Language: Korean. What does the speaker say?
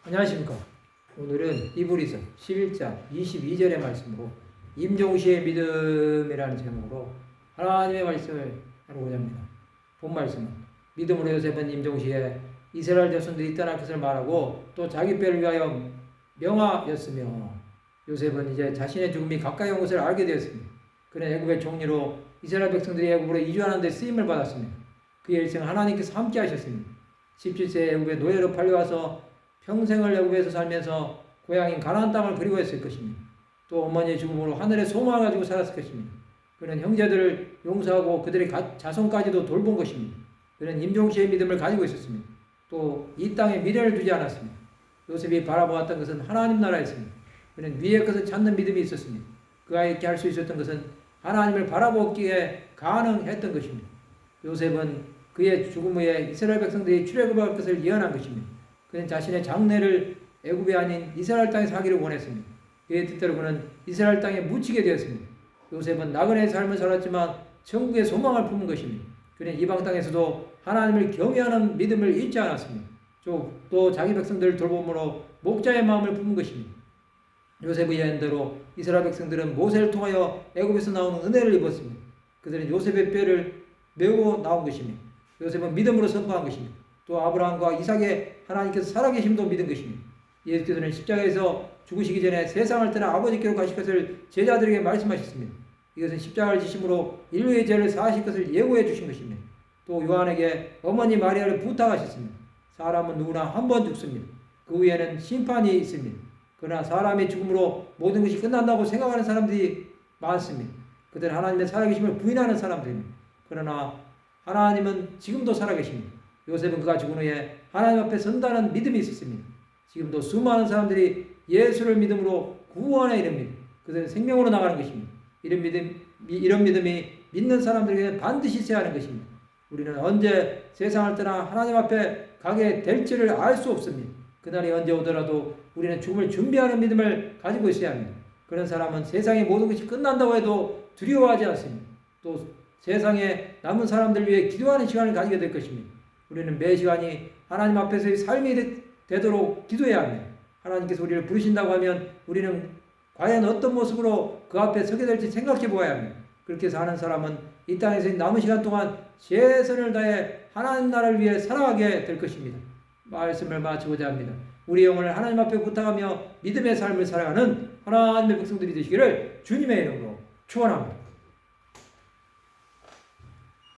안녕하십니까. 오늘은 이브리서 11장 22절의 말씀으로 임종시의 믿음이라는 제목으로 하나님의 말씀을 나누고자 합니다. 본 말씀은 믿음으로 요셉은 임종시에 이스라엘 자손들이 떠날 것을 말하고 또 자기 뼈를 위하여 명하였으며, 요셉은 이제 자신의 죽음이 가까이 온 것을 알게 되었습니다. 그는 애굽의 종리로 이스라엘 백성들이 애굽으로 이주하는 데 쓰임을 받았습니다. 그의 일생을 하나님께서 함께 하셨습니다. 17세에 애굽의 노예로 팔려와서 평생을 애굽에서 살면서 고향인 가나안 땅을 그리워했을 것입니다. 또 어머니의 죽음으로 하늘의 소망을 가지고 살았을 것입니다. 그는 형제들을 용서하고 그들의 자손까지도 돌본 것입니다. 그는 임종시의 믿음을 가지고 있었습니다. 또 이 땅에 미래를 두지 않았습니다. 요셉이 바라보았던 것은 하나님 나라였습니다. 그는 위의 것을 찾는 믿음이 있었습니다. 그가 이렇게 할 수 있었던 것은 하나님을 바라보기에 가능했던 것입니다. 요셉은 그의 죽음 후에 이스라엘 백성들이 출애굽할 것을 예언한 것입니다. 그는 자신의 장래를 애굽이 아닌 이스라엘 땅에서 하기를 원했습니다. 그의 뜻대로 그는 이스라엘 땅에 묻히게 되었습니다. 요셉은 나그네의 삶을 살았지만 천국의 소망을 품은 것입니다. 그는 이방 땅에서도 하나님을 경외하는 믿음을 잃지 않았습니다. 또 자기 백성들을 돌봄으로 목자의 마음을 품은 것입니다. 요셉의 예언대로 이스라엘 백성들은 모세를 통하여 애굽에서 나오는 은혜를 입었습니다. 그들은 요셉의 뼈를 메우고 나온 것입니다. 요셉은 믿음으로 선포한 것입니다. 또 아브라함과 이삭의 하나님께서 살아계심도 믿은 것입니다. 예수께서는 십자가에서 죽으시기 전에 세상을 떠나 아버지께로 가실 것을 제자들에게 말씀하셨습니다. 이것은 십자가를 지심으로 인류의 죄를 사하실 것을 예고해 주신 것입니다. 또 요한에게 어머니 마리아를 부탁하셨습니다. 사람은 누구나 한 번 죽습니다. 그 후에는 심판이 있습니다. 그러나 사람의 죽음으로 모든 것이 끝난다고 생각하는 사람들이 많습니다. 그들은 하나님의 살아계심을 부인하는 사람들입니다. 그러나 하나님은 지금도 살아계십니다. 요셉은 그가 죽은 후에 하나님 앞에 선다는 믿음이 있었습니다. 지금도 수많은 사람들이 예수를 믿음으로 구원에 이릅니다. 그들은 생명으로 나가는 것입니다. 이런 믿음이 믿는 사람들에게 반드시 있어야 하는 것입니다. 우리는 언제 세상을 떠나 하나님 앞에 가게 될지를 알 수 없습니다. 그날이 언제 오더라도 우리는 죽음을 준비하는 믿음을 가지고 있어야 합니다. 그런 사람은 세상의 모든 것이 끝난다고 해도 두려워하지 않습니다. 또 세상에 남은 사람들 위해 기도하는 시간을 가지게 될 것입니다. 우리는 매 시간이 하나님 앞에서의 삶이 되도록 기도해야 합니다. 하나님께서 우리를 부르신다고 하면 우리는 과연 어떤 모습으로 그 앞에 서게 될지 생각해 보아야 합니다. 그렇게 사는 사람은 이 땅에서 남은 시간 동안 최선을 다해 하나님 나라를 위해 살아가게 될 것입니다. 말씀을 마치고자 합니다. 우리 영혼을 하나님 앞에 부탁하며 믿음의 삶을 살아가는 하나님의 백성들이 되시기를 주님의 이름으로 축원합니다.